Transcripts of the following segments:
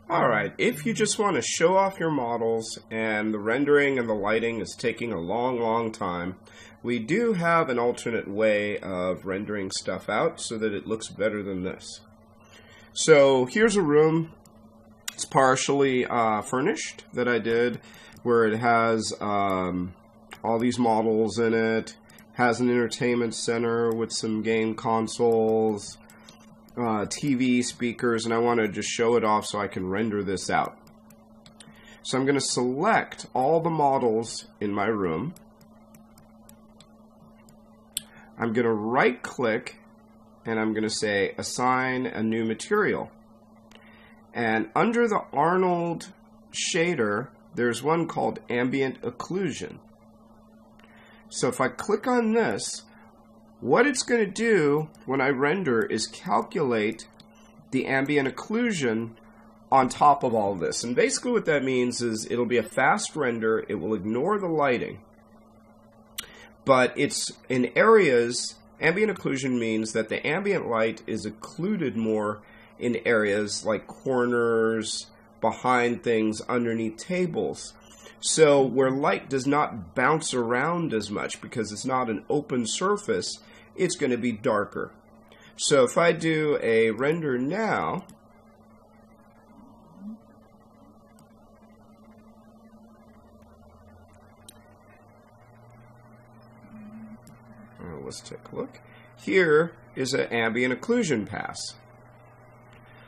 Alright, if you just want to show off your models and the rendering and the lighting is taking a long time, we do have an alternate way of rendering stuff out so that it looks better than this. So here's a room. It's partially furnished that I did, where it has all these models in it, has an entertainment center with some game consoles, TV speakers, and I want to just show it off so I can render this out. So I'm going to select all the models in my room. I'm going to right click and I'm going to say assign a new material. And under the Arnold shader, there's one called Ambient Occlusion. So if I click on this, what it's going to do when I render is calculate the ambient occlusion on top of all this. And basically what that means is it'll be a fast render, it will ignore the lighting, but it's in areas. Ambient occlusion means that the ambient light is occluded more in areas like corners, behind things, underneath tables. So where light does not bounce around as much because it's not an open surface, it's going to be darker. So if I do a render now, let's take a look. Here is an ambient occlusion pass.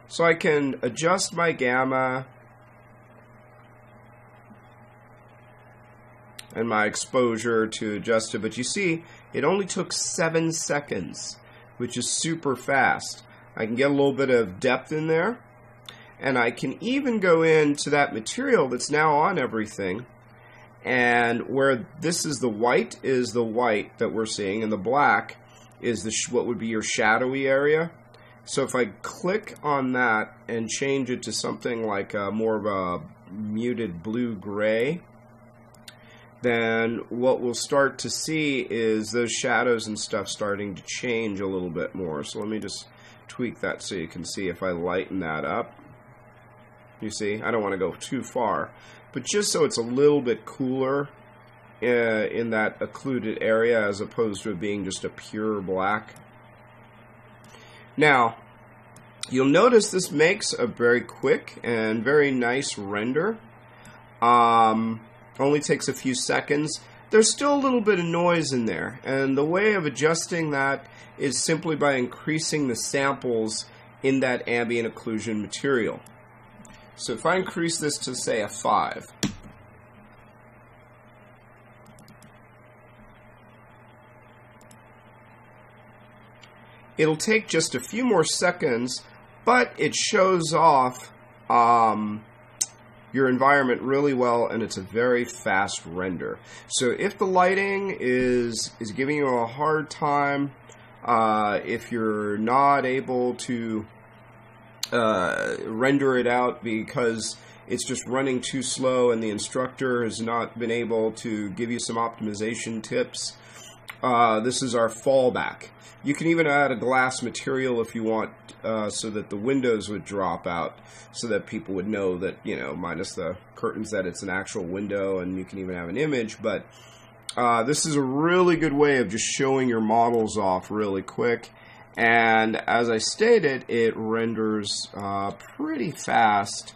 So I can adjust my gamma and my exposure to adjust it, but you see it only took 7 seconds, which is super fast. I can get a little bit of depth in there, and I can even go into that material that's now on everything, and where this is the white that we're seeing, and the black is the what would be your shadowy area. So if I click on that and change it to something like more of a muted blue-gray, then what we'll start to see is those shadows and stuff starting to change a little bit more. So let me just tweak that so you can see if I lighten that up. You see, I don't want to go too far, but just so it's a little bit cooler in that occluded area as opposed to it being just a pure black. Now, you'll notice this makes a very quick and very nice render. Only takes a few seconds. There's still a little bit of noise in there, and the way of adjusting that is simply by increasing the samples in that ambient occlusion material. So if I increase this to, say, a 5, it'll take just a few more seconds, but it shows off your environment really well, and it's a very fast render. So if the lighting is giving you a hard time, if you're not able to render it out because it's just running too slow and the instructor has not been able to give you some optimization tips, this is our fallback. You can even add a glass material if you want, so that the windows would drop out, so that people would know that, you know, minus the curtains, that it's an actual window, and you can even have an image. But this is a really good way of just showing your models off really quick. And as I stated, it renders pretty fast.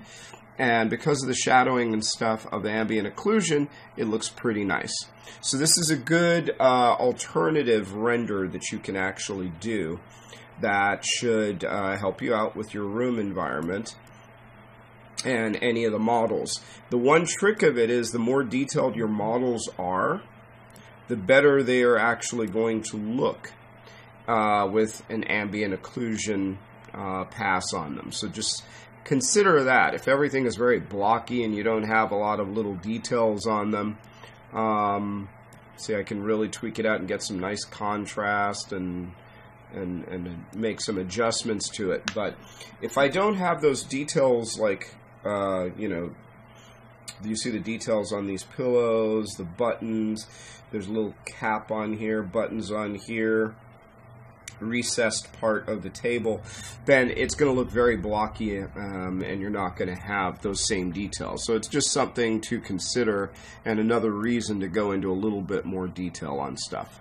And because of the shadowing and stuff of the ambient occlusion, it looks pretty nice. So this is a good alternative render that you can actually do that should help you out with your room environment and any of the models. The one trick of it is the more detailed your models are, the better they are actually going to look with an ambient occlusion pass on them. So just consider that. If everything is very blocky and you don't have a lot of little details on them, see, I can really tweak it out and get some nice contrast and make some adjustments to it. But if I don't have those details, like you know, you see the details on these pillows, the buttons, there's a little cap on here, buttons on here, recessed part of the table, then it's going to look very blocky, and you're not going to have those same details. So it's just something to consider, and another reason to go into a little bit more detail on stuff.